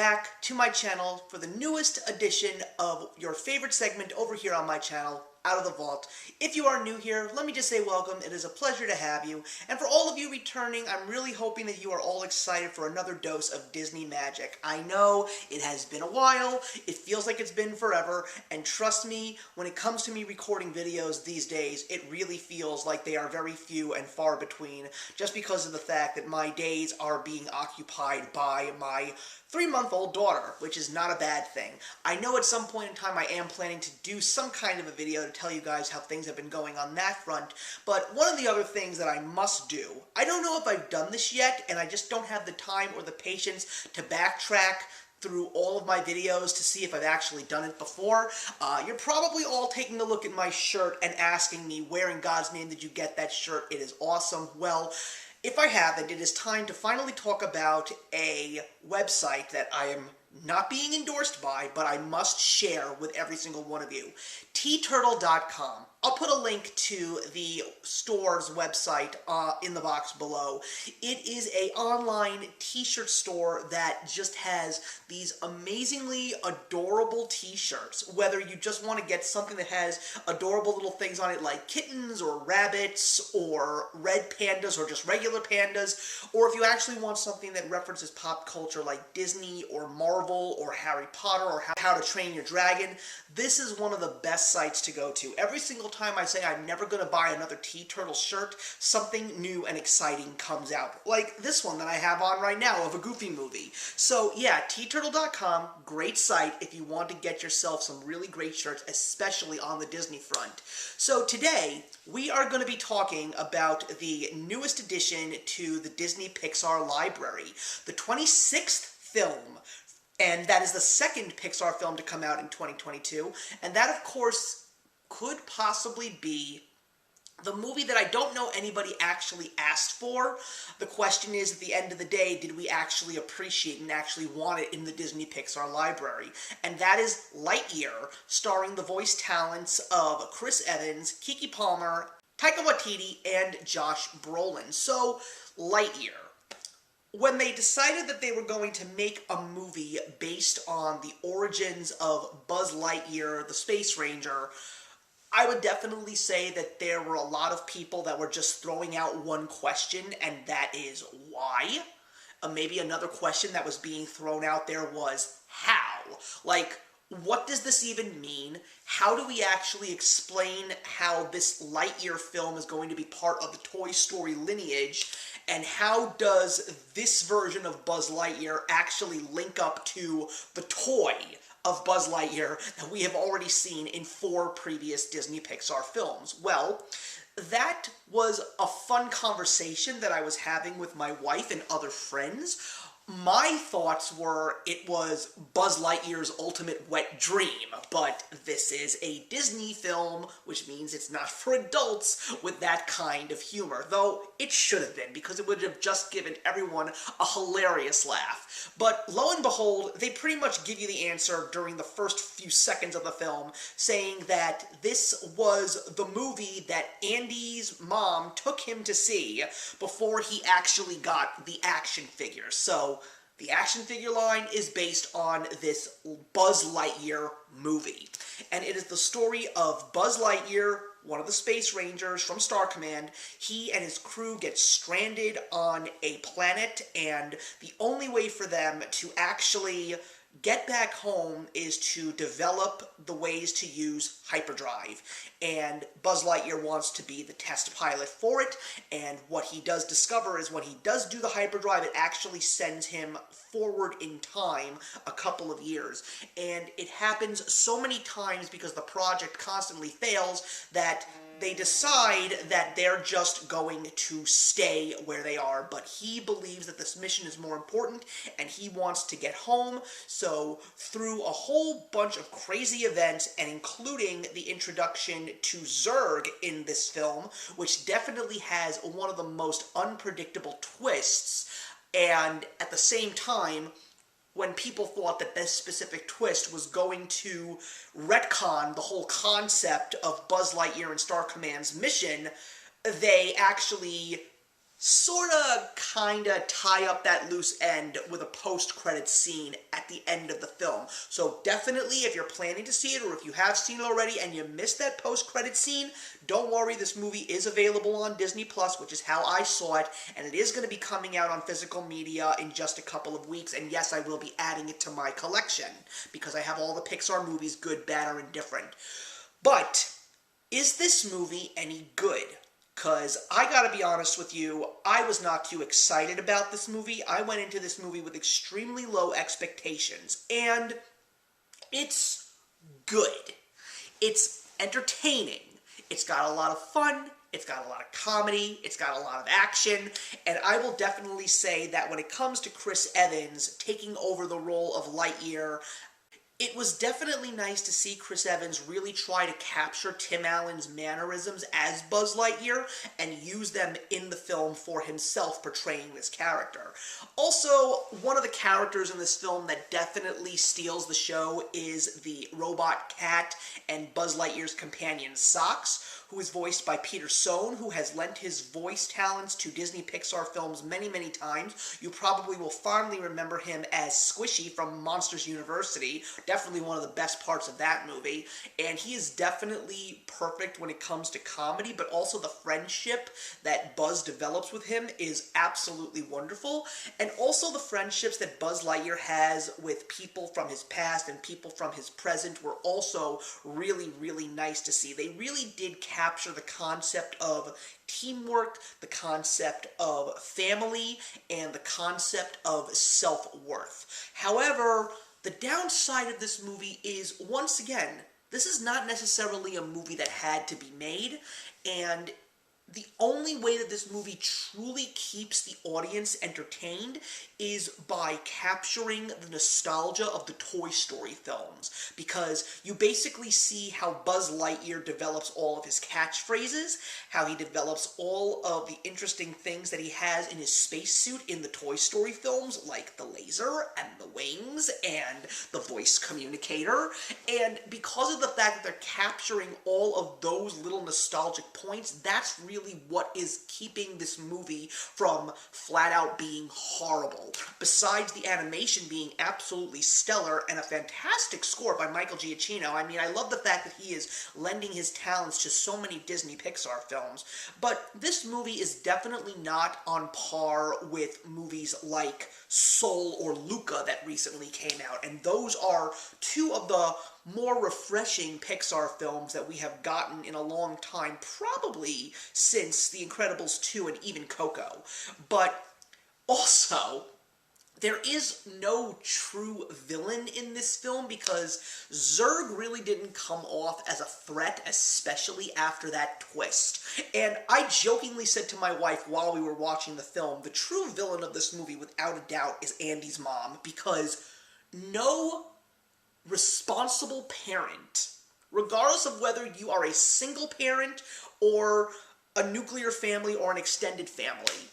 back to my channel for the newest edition of your favorite segment over here on my channel, Out of the Vault. If you are new here, let me just say welcome. It is a pleasure to have you. And for all of you returning, I'm really hoping that you are all excited for another dose of Disney magic. I know it has been a while, it feels like it's been forever, and trust me, when it comes to me recording videos these days, it really feels like they are very few and far between, just because of the fact that my days are being occupied by my 3-month-old daughter, which is not a bad thing. I know at some point in time I am planning to do some kind of a video to tell you guys how things have been going on that front, but one of the other things that I must do, I don't know if I've done this yet, and I just don't have the time or the patience to backtrack through all of my videos to see if I've actually done it before. You're probably all taking a look at my shirt and asking me, where in God's name did you get that shirt? It is awesome. Well, if I haven't, it is time to finally talk about a website that I am not being endorsed by, but I must share with every single one of you. TeeTurtle.com. I'll put a link to the store's website in the box below. It is an online t-shirt store that just has these amazingly adorable t-shirts. Whether you just want to get something that has adorable little things on it like kittens or rabbits or red pandas or just regular pandas, or if you actually want something that references pop culture like Disney or Marvel or Harry Potter or How to Train Your Dragon, this is one of the best sites to go to. Every single time I say I'm never going to buy another T-Turtle shirt, something new and exciting comes out. Like this one that I have on right now of a Goofy movie. So yeah, TeeTurtle.com, great site if you want to get yourself some really great shirts, especially on the Disney front. So today, we are going to be talking about the newest addition to the Disney Pixar library, the 26th film. And that is the second Pixar film to come out in 2022. And that, of course, could possibly be the movie that I don't know anybody actually asked for. The question is, at the end of the day, did we actually appreciate and actually want it in the Disney Pixar library? And that is Lightyear, starring the voice talents of Chris Evans, Keke Palmer, Taika Waititi, and Josh Brolin. So, Lightyear. When they decided that they were going to make a movie based on the origins of Buzz Lightyear, the Space Ranger, I would definitely say that there were a lot of people that were just throwing out one question, and that is why? Maybe another question that was being thrown out there was how? Like, what does this even mean? How do we actually explain how this Lightyear film is going to be part of the Toy Story lineage? And how does this version of Buzz Lightyear actually link up to the toy of Buzz Lightyear that we have already seen in 4 previous Disney Pixar films? Well, that was a fun conversation that I was having with my wife and other friends. My thoughts were it was Buzz Lightyear's ultimate wet dream, but this is a Disney film, which means it's not for adults with that kind of humor, though it should have been, because it would have just given everyone a hilarious laugh. But lo and behold, they pretty much give you the answer during the first few seconds of the film, saying that this was the movie that Andy's mom took him to see before he actually got the action figures. So, the action figure line is based on this Buzz Lightyear movie. And it is the story of Buzz Lightyear, one of the Space Rangers from Star Command. He and his crew get stranded on a planet, and the only way for them to actually get back home is to develop the ways to use hyperdrive. And Buzz Lightyear wants to be the test pilot for it, and what he does discover is when he does do the hyperdrive, it actually sends him forward in time a couple of years. And it happens so many times because the project constantly fails that they decide that they're just going to stay where they are, but he believes that this mission is more important, and he wants to get home. So through a whole bunch of crazy events, and including the introduction to Zurg in this film, which definitely has one of the most unpredictable twists, and at the same time, when people thought that this specific twist was going to retcon the whole concept of Buzz Lightyear and Star Command's mission, they actually sorta, kinda tie up that loose end with a post-credits scene at the end of the film. So definitely, if you're planning to see it, or if you have seen it already and you missed that post-credits scene, don't worry, this movie is available on Disney Plus, which is how I saw it, and it is going to be coming out on physical media in just a couple of weeks, and yes, I will be adding it to my collection, because I have all the Pixar movies, good, bad, or indifferent. But, is this movie any good? Because I gotta be honest with you, I was not too excited about this movie. I went into this movie with extremely low expectations, and it's good. It's entertaining. It's got a lot of fun. It's got a lot of comedy. It's got a lot of action. And I will definitely say that when it comes to Chris Evans taking over the role of Lightyear, it was definitely nice to see Chris Evans really try to capture Tim Allen's mannerisms as Buzz Lightyear and use them in the film for himself portraying this character. Also, one of the characters in this film that definitely steals the show is the robot cat and Buzz Lightyear's companion Socks, who is voiced by Peter Sohn, who has lent his voice talents to Disney Pixar films many, many times. You probably will fondly remember him as Squishy from Monsters University, definitely one of the best parts of that movie, and he is definitely perfect when it comes to comedy, but also the friendship that Buzz develops with him is absolutely wonderful, and also the friendships that Buzz Lightyear has with people from his past and people from his present were also really, really nice to see. They really did capture the concept of teamwork, the concept of family, and the concept of self-worth. However, the downside of this movie is, once again, this is not necessarily a movie that had to be made, and the only way that this movie truly keeps the audience entertained is by capturing the nostalgia of the Toy Story films, because you basically see how Buzz Lightyear develops all of his catchphrases, how he develops all of the interesting things that he has in his spacesuit in the Toy Story films, like the laser and the wings and the voice communicator, and because of the fact that they're capturing all of those little nostalgic points, that's really what is keeping this movie from flat out being horrible. Besides the animation being absolutely stellar and a fantastic score by Michael Giacchino. I mean, I love the fact that he is lending his talents to so many Disney Pixar films, but this movie is definitely not on par with movies like Soul or Luca that recently came out, and those are two of the more refreshing Pixar films that we have gotten in a long time, probably since The Incredibles 2 and even Coco. But also, there is no true villain in this film because Zurg really didn't come off as a threat, especially after that twist. And I jokingly said to my wife while we were watching the film, the true villain of this movie, without a doubt, is Andy's mom, because no responsible parent, regardless of whether you are a single parent or a nuclear family or an extended family,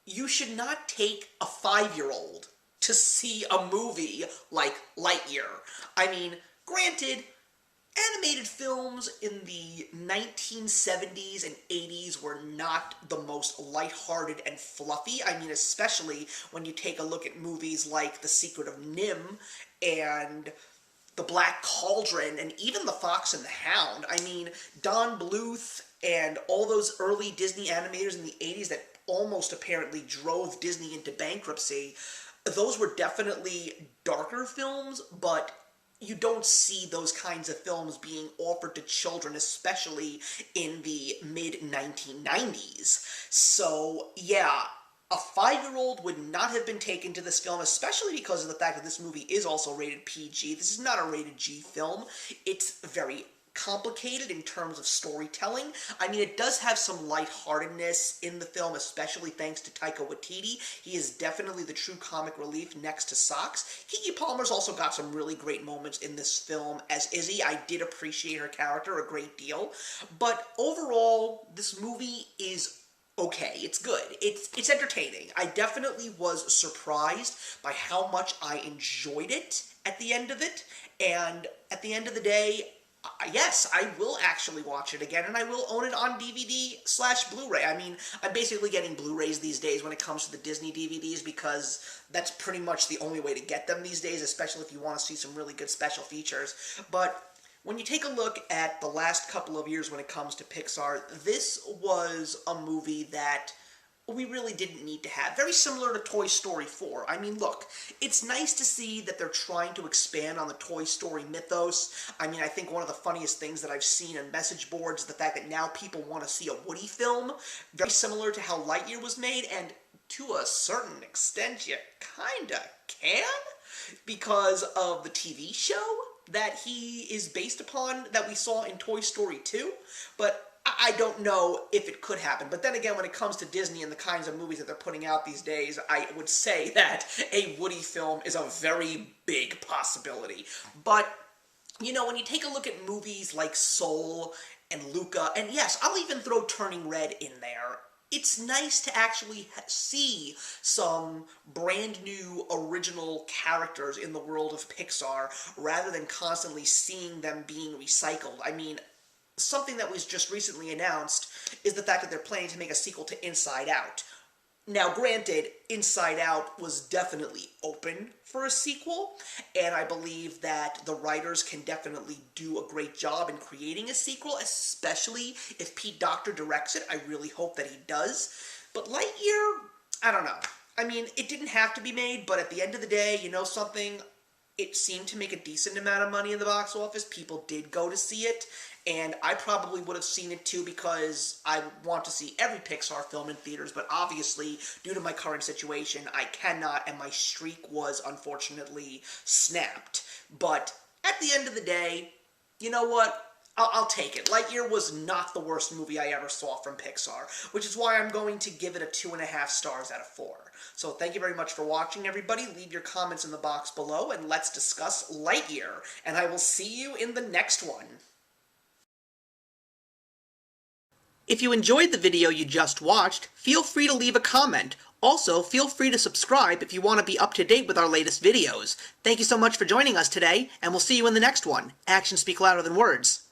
you should not take a 5-year-old to see a movie like Lightyear. I mean, granted, animated films in the 1970s and 80s were not the most lighthearted and fluffy. I mean, especially when you take a look at movies like The Secret of Nim and The Black Cauldron, and even The Fox and the Hound. I mean, Don Bluth and all those early Disney animators in the 80s that almost apparently drove Disney into bankruptcy, those were definitely darker films, but you don't see those kinds of films being offered to children, especially in the mid-1990s. So, yeah, a 5-year-old would not have been taken to this film, especially because of the fact that this movie is also rated PG. This is not a rated G film. It's very complicated in terms of storytelling. I mean, it does have some lightheartedness in the film, especially thanks to Taika Waititi. He is definitely the true comic relief next to Socks. Keke Palmer's also got some really great moments in this film as Izzy. I did appreciate her character a great deal. But overall, this movie is okay. It's good. It's entertaining. I definitely was surprised by how much I enjoyed it at the end of it. And at the end of the day, Yes, I will actually watch it again, and I will own it on DVD/Blu-ray. I mean, I'm basically getting Blu-rays these days when it comes to the Disney DVDs because that's pretty much the only way to get them these days, especially if you want to see some really good special features. But when you take a look at the last couple of years when it comes to Pixar, this was a movie that we really didn't need to have. Very similar to Toy Story 4. I mean, look, it's nice to see that they're trying to expand on the Toy Story mythos. I mean, I think one of the funniest things that I've seen on message boards is the fact that now people want to see a Woody film, very similar to how Lightyear was made, and to a certain extent, you kinda can, because of the TV show that he is based upon that we saw in Toy Story 2, but I don't know if it could happen. But then again, when it comes to Disney and the kinds of movies that they're putting out these days, I would say that a Woody film is a very big possibility. But, you know, when you take a look at movies like Soul and Luca, and yes, I'll even throw Turning Red in there, it's nice to actually see some brand new original characters in the world of Pixar rather than constantly seeing them being recycled. I mean, something that was just recently announced is the fact that they're planning to make a sequel to Inside Out. Now, granted, Inside Out was definitely open for a sequel, and I believe that the writers can definitely do a great job in creating a sequel, especially if Pete Docter directs it. I really hope that he does. But Lightyear, I don't know. I mean, it didn't have to be made, but at the end of the day, you know something? It seemed to make a decent amount of money in the box office. People did go to see it, and I probably would have seen it too because I want to see every Pixar film in theaters, but obviously, due to my current situation, I cannot, and my streak was unfortunately snapped. But at the end of the day, you know what? I'll take it. Lightyear was not the worst movie I ever saw from Pixar, which is why I'm going to give it a 2.5 stars out of 4. So thank you very much for watching, everybody. Leave your comments in the box below, and let's discuss Lightyear. And I will see you in the next one. If you enjoyed the video you just watched, feel free to leave a comment. Also, feel free to subscribe if you want to be up to date with our latest videos. Thank you so much for joining us today, and we'll see you in the next one. Actions speak louder than words.